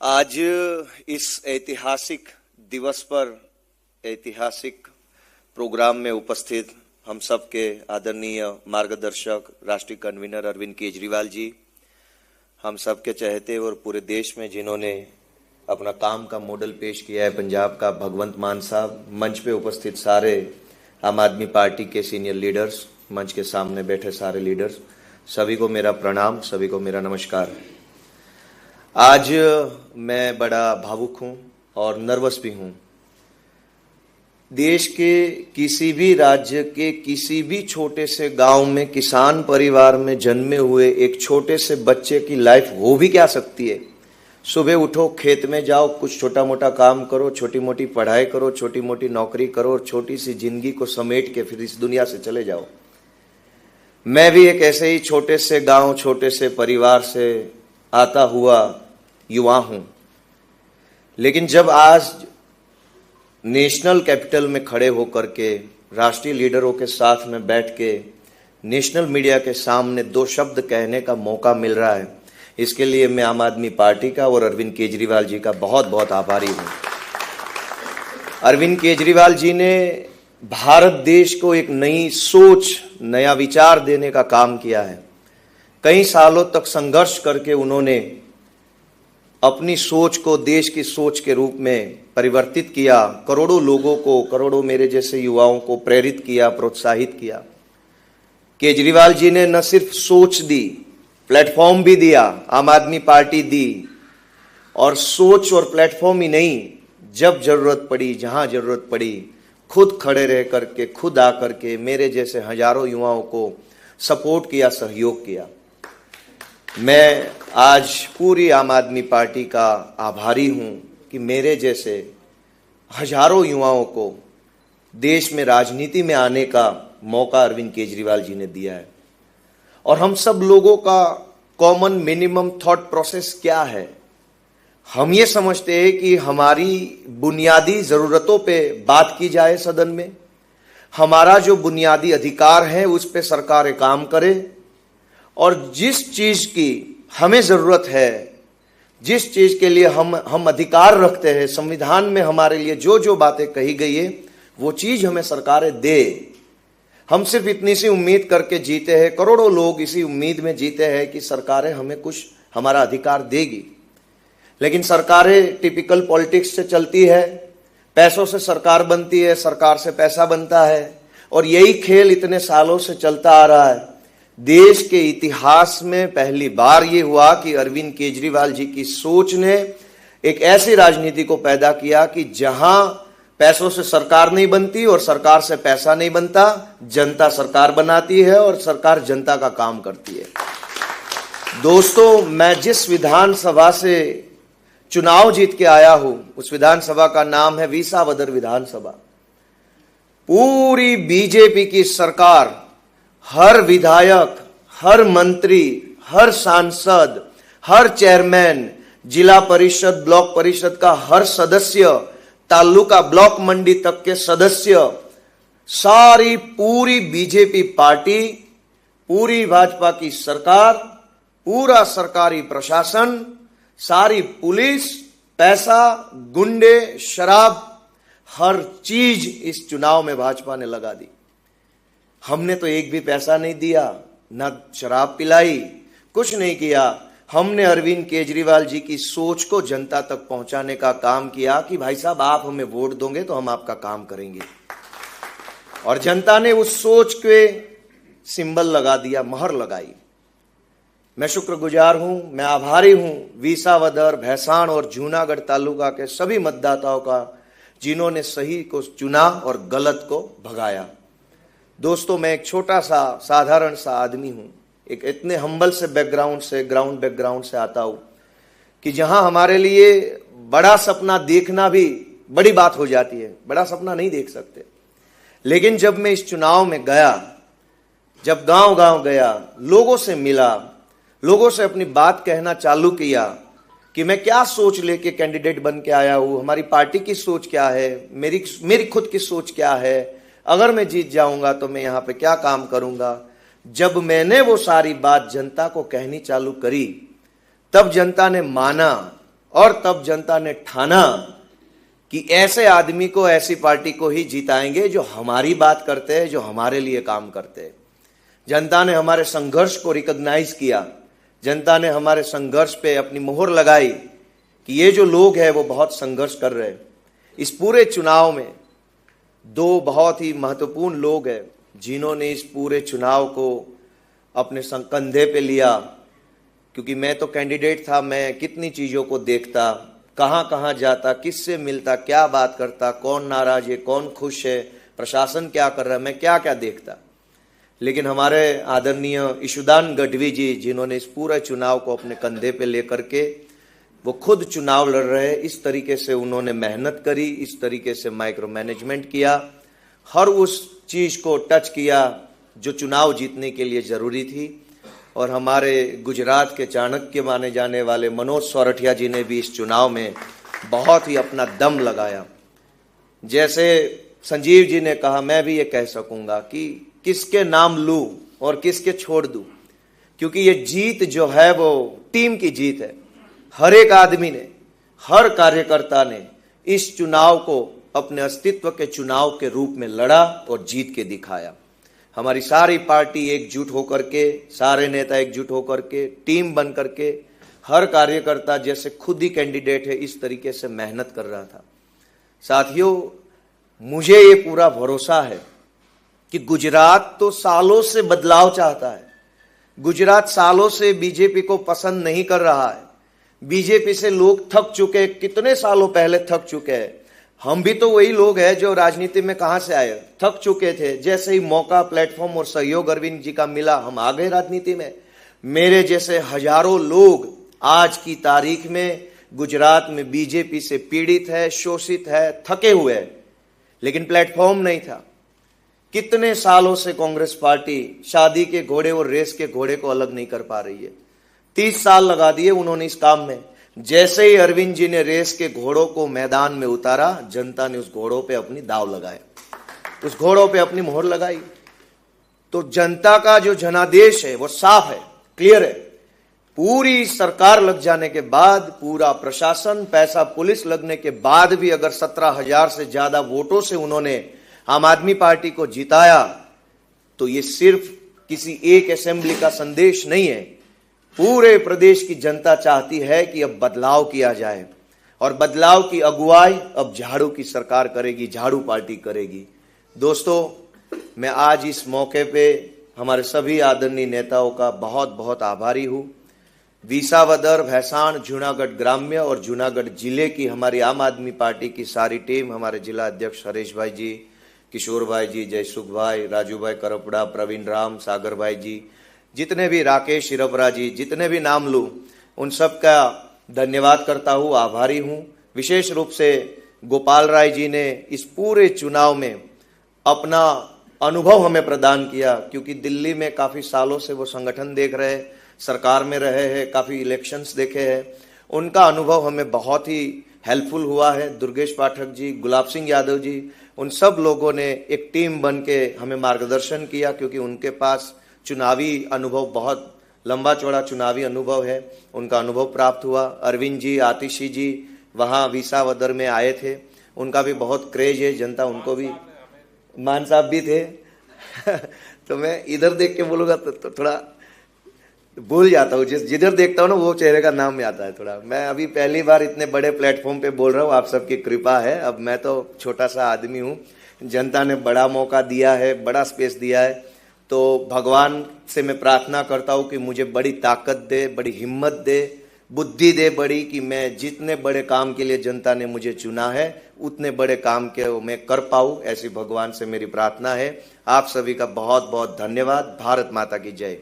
आज इस ऐतिहासिक दिवस पर ऐतिहासिक प्रोग्राम में उपस्थित हम सब के आदरणीय मार्गदर्शक राष्ट्रीय कन्वीनर अरविंद केजरीवाल जी, हम सब के चहेते और पूरे देश में जिन्होंने अपना काम का मॉडल पेश किया है, पंजाब का भगवंत मान साहब, मंच पे उपस्थित सारे आम आदमी पार्टी के सीनियर लीडर्स, मंच के सामने बैठे सारे लीडर्स, सभी को मेरा प्रणाम, सभी को मेरा नमस्कार। आज मैं बड़ा भावुक हूं और नर्वस भी हूं। देश के किसी भी राज्य के किसी भी छोटे से गांव में किसान परिवार में जन्मे हुए एक छोटे से बच्चे की लाइफ हो भी क्या सकती है। सुबह उठो, खेत में जाओ, कुछ छोटा मोटा काम करो, छोटी मोटी पढ़ाई करो, छोटी मोटी नौकरी करो और छोटी सी जिंदगी को समेट के फिर इस दुनिया से चले जाओ। मैं भी एक ऐसे ही छोटे से गांव, छोटे से परिवार से आता हुआ युवा हूं, लेकिन जब आज नेशनल कैपिटल में खड़े होकर के राष्ट्रीय लीडरों के साथ में बैठ के नेशनल मीडिया के सामने दो शब्द कहने का मौका मिल रहा है, इसके लिए मैं आम आदमी पार्टी का और अरविंद केजरीवाल जी का बहुत बहुत आभारी हूं। अरविंद केजरीवाल जी ने भारत देश को एक नई सोच, नया विचार देने का काम किया है। कई सालों तक संघर्ष करके उन्होंने अपनी सोच को देश की सोच के रूप में परिवर्तित किया, करोड़ों लोगों को, करोड़ों मेरे जैसे युवाओं को प्रेरित किया, प्रोत्साहित किया। केजरीवाल जी ने न सिर्फ सोच दी, प्लेटफॉर्म भी दिया, आम आदमी पार्टी दी, और सोच और प्लेटफॉर्म ही नहीं, जब जरूरत पड़ी, जहां जरूरत पड़ी, खुद खड़े रह करके, खुद आकर के मेरे जैसे हजारों युवाओं को सपोर्ट किया, सहयोग किया। मैं आज पूरी आम आदमी पार्टी का आभारी हूं कि मेरे जैसे हजारों युवाओं को देश में राजनीति में आने का मौका अरविंद केजरीवाल जी ने दिया है। और हम सब लोगों का कॉमन मिनिमम थॉट प्रोसेस क्या है? हम ये समझते हैं कि हमारी बुनियादी जरूरतों पे बात की जाए सदन में, हमारा जो बुनियादी अधिकार है उस पे सरकार काम करे, और जिस चीज की हमें जरूरत है, जिस चीज के लिए हम अधिकार रखते हैं, संविधान में हमारे लिए जो जो बातें कही गई है वो चीज हमें सरकारें दे। हम सिर्फ इतनी सी उम्मीद करके जीते हैं, करोड़ों लोग इसी उम्मीद में जीते हैं कि सरकारें हमें कुछ हमारा अधिकार देगी, लेकिन सरकारें टिपिकल पॉलिटिक्स से चलती है, पैसों से सरकार बनती है, सरकार से पैसा बनता है, और यही खेल इतने सालों से चलता आ रहा है। देश के इतिहास में पहली बार ये हुआ कि अरविंद केजरीवाल जी की सोच ने एक ऐसी राजनीति को पैदा किया कि जहां पैसों से सरकार नहीं बनती और सरकार से पैसा नहीं बनता, जनता सरकार बनाती है और सरकार जनता का काम करती है। दोस्तों, मैं जिस विधानसभा से चुनाव जीत के आया हूं, उस विधानसभा का नाम है विसावदर विधानसभा। पूरी बीजेपी की सरकार, हर विधायक, हर मंत्री, हर सांसद, हर चेयरमैन, जिला परिषद, ब्लॉक परिषद का हर सदस्य, तालुका ब्लॉक मंडी तक के सदस्य, सारी पूरी बीजेपी पार्टी, पूरी भाजपा की सरकार, पूरा सरकारी प्रशासन, सारी पुलिस, पैसा, गुंडे, शराब, हर चीज इस चुनाव में भाजपा ने लगा दी। हमने तो एक भी पैसा नहीं दिया, ना शराब पिलाई, कुछ नहीं किया। हमने अरविंद केजरीवाल जी की सोच को जनता तक पहुंचाने का काम किया कि भाई साहब, आप हमें वोट दोगे तो हम आपका काम करेंगे, और जनता ने उस सोच के सिंबल लगा दिया, मोहर लगाई। मैं शुक्रगुजार हूं, मैं आभारी हूं विसावदर, भैंसाण और जूनागढ़ तालुका के सभी मतदाताओं का, जिन्होंने सही को चुना और गलत को भगाया। दोस्तों, मैं एक छोटा सा साधारण सा आदमी हूं, एक इतने हम्बल से बैकग्राउंड से, ग्राउंड बैकग्राउंड से आता हूं कि जहां हमारे लिए बड़ा सपना देखना भी बड़ी बात हो जाती है, बड़ा सपना नहीं देख सकते। लेकिन जब मैं इस चुनाव में गया, जब गांव गांव गया, लोगों से मिला, लोगों से अपनी बात कहना चालू किया कि मैं क्या सोच लेके कैंडिडेट बन के आया हूं, हमारी पार्टी की सोच क्या है, मेरी खुद की सोच क्या है, अगर मैं जीत जाऊंगा तो मैं यहां पे क्या काम करूंगा। जब मैंने वो सारी बात जनता को कहनी चालू करी, तब जनता ने माना और तब जनता ने ठाना कि ऐसे आदमी को, ऐसी पार्टी को ही जिताएंगे जो हमारी बात करते हैं, जो हमारे लिए काम करते हैं। जनता ने हमारे संघर्ष को रिकॉग्नाइज किया, जनता ने हमारे संघर्ष पे अपनी मोहर लगाई कि ये जो लोग हैं वो बहुत संघर्ष कर रहे हैं। इस पूरे चुनाव में दो बहुत ही महत्वपूर्ण लोग हैं जिन्होंने इस पूरे चुनाव को अपने कंधे पे लिया, क्योंकि मैं तो कैंडिडेट था, मैं कितनी चीज़ों को देखता, कहाँ कहाँ जाता, किससे मिलता, क्या बात करता, कौन नाराज है, कौन खुश है, प्रशासन क्या कर रहा है, मैं क्या क्या देखता। लेकिन हमारे आदरणीय ईशुदान गढ़वी जी, जिन्होंने इस पूरे चुनाव को अपने कंधे पे लेकर के वो खुद चुनाव लड़ रहे हैं, इस तरीके से उन्होंने मेहनत करी, इस तरीके से माइक्रो मैनेजमेंट किया, हर उस चीज़ को टच किया जो चुनाव जीतने के लिए ज़रूरी थी। और हमारे गुजरात के चाणक्य माने जाने वाले मनोज सोरठिया जी ने भी इस चुनाव में बहुत ही अपना दम लगाया। जैसे संजीव जी ने कहा, मैं भी ये कह सकूंगा कि किसके नाम लूं और किसके छोड़ दूं, क्योंकि ये जीत जो है वो टीम की जीत है। हर एक आदमी ने, हर कार्यकर्ता ने इस चुनाव को अपने अस्तित्व के चुनाव के रूप में लड़ा और जीत के दिखाया। हमारी सारी पार्टी एकजुट होकर के, सारे नेता एकजुट होकर के, टीम बन करके, हर कार्यकर्ता जैसे खुद ही कैंडिडेट है इस तरीके से मेहनत कर रहा था। साथियों, मुझे ये पूरा भरोसा है कि गुजरात तो सालों से बदलाव चाहता है। गुजरात सालों से बीजेपी को पसंद नहीं कर रहा है। बीजेपी से लोग थक चुके, कितने सालों पहले थक चुके हैं। हम भी तो वही लोग हैं जो राजनीति में कहां से आए, थक चुके थे। जैसे ही मौका, प्लेटफॉर्म और सहयोग अरविंद जी का मिला, हम आ गए राजनीति में। मेरे जैसे हजारों लोग आज की तारीख में गुजरात में बीजेपी से पीड़ित है, शोषित है, थके हुए हैं, लेकिन प्लेटफॉर्म नहीं था। कितने सालों से कांग्रेस पार्टी शादी के घोड़े और रेस के घोड़े को अलग नहीं कर पा रही है। 30 साल लगा दिए उन्होंने इस काम में। जैसे ही अरविंद जी ने रेस के घोड़ों को मैदान में उतारा, जनता ने उस घोड़ों पे अपनी दाव लगाया, उस घोड़ों पे अपनी मोहर लगाई। तो जनता का जो जनादेश है वो साफ है, क्लियर है। पूरी सरकार लग जाने के बाद, पूरा प्रशासन, पैसा पुलिस लगने के बाद भी अगर 17,000 से ज्यादा वोटों से उन्होंने आम आदमी पार्टी को जिताया, तो ये सिर्फ किसी एक असेंबली का संदेश नहीं है। पूरे प्रदेश की जनता चाहती है कि अब बदलाव किया जाए, और बदलाव की अगुवाई अब झाड़ू की सरकार करेगी, झाड़ू पार्टी करेगी। दोस्तों, मैं आज इस मौके पे हमारे सभी आदरणीय नेताओं का बहुत बहुत आभारी हूं। विसावदर, भैसाण, जूनागढ़ ग्राम्य और जूनागढ़ जिले की हमारी आम आदमी पार्टी की सारी टीम, हमारे जिला अध्यक्ष हरीश भाई जी, किशोर भाई जी, जयसुख भाई, राजू भाई करपड़ा, प्रवीण राम, सागर भाई जी, जितने भी, राकेश शिरपरा जी, जितने भी नाम लूं, उन सब का धन्यवाद करता हूं, आभारी हूं। विशेष रूप से गोपाल राय जी ने इस पूरे चुनाव में अपना अनुभव हमें प्रदान किया, क्योंकि दिल्ली में काफ़ी सालों से वो संगठन देख रहे हैं, सरकार में रहे हैं, काफ़ी इलेक्शंस देखे हैं। उनका अनुभव हमें बहुत ही हेल्पफुल हुआ है। दुर्गेश पाठक जी, गुलाब सिंह यादव जी, उन सब लोगों ने एक टीम बन के हमें मार्गदर्शन किया, क्योंकि उनके पास चुनावी अनुभव, बहुत लंबा चौड़ा चुनावी अनुभव है, उनका अनुभव प्राप्त हुआ। अरविंद जी, आतिशी जी वहाँ विसावदर में आए थे, उनका भी बहुत क्रेज है, जनता उनको भी, मान साहब भी थे तो मैं इधर देख के बोलूँगा तो थोड़ा भूल जाता हूँ, जिधर देखता हूँ ना वो चेहरे का नाम आता है थोड़ा। मैं अभी पहली बार इतने बड़े प्लेटफॉर्म पे बोल रहा हूँ, आप सबकी कृपा है। अब मैं तो छोटा सा आदमी हूँ, जनता ने बड़ा मौका दिया है, बड़ा स्पेस दिया है, तो भगवान से मैं प्रार्थना करता हूँ कि मुझे बड़ी ताकत दे, बड़ी हिम्मत दे, बुद्धि दे बड़ी, कि मैं जितने बड़े काम के लिए जनता ने मुझे चुना है उतने बड़े काम के मैं कर पाऊँ, ऐसी भगवान से मेरी प्रार्थना है। आप सभी का बहुत बहुत धन्यवाद। भारत माता की जय।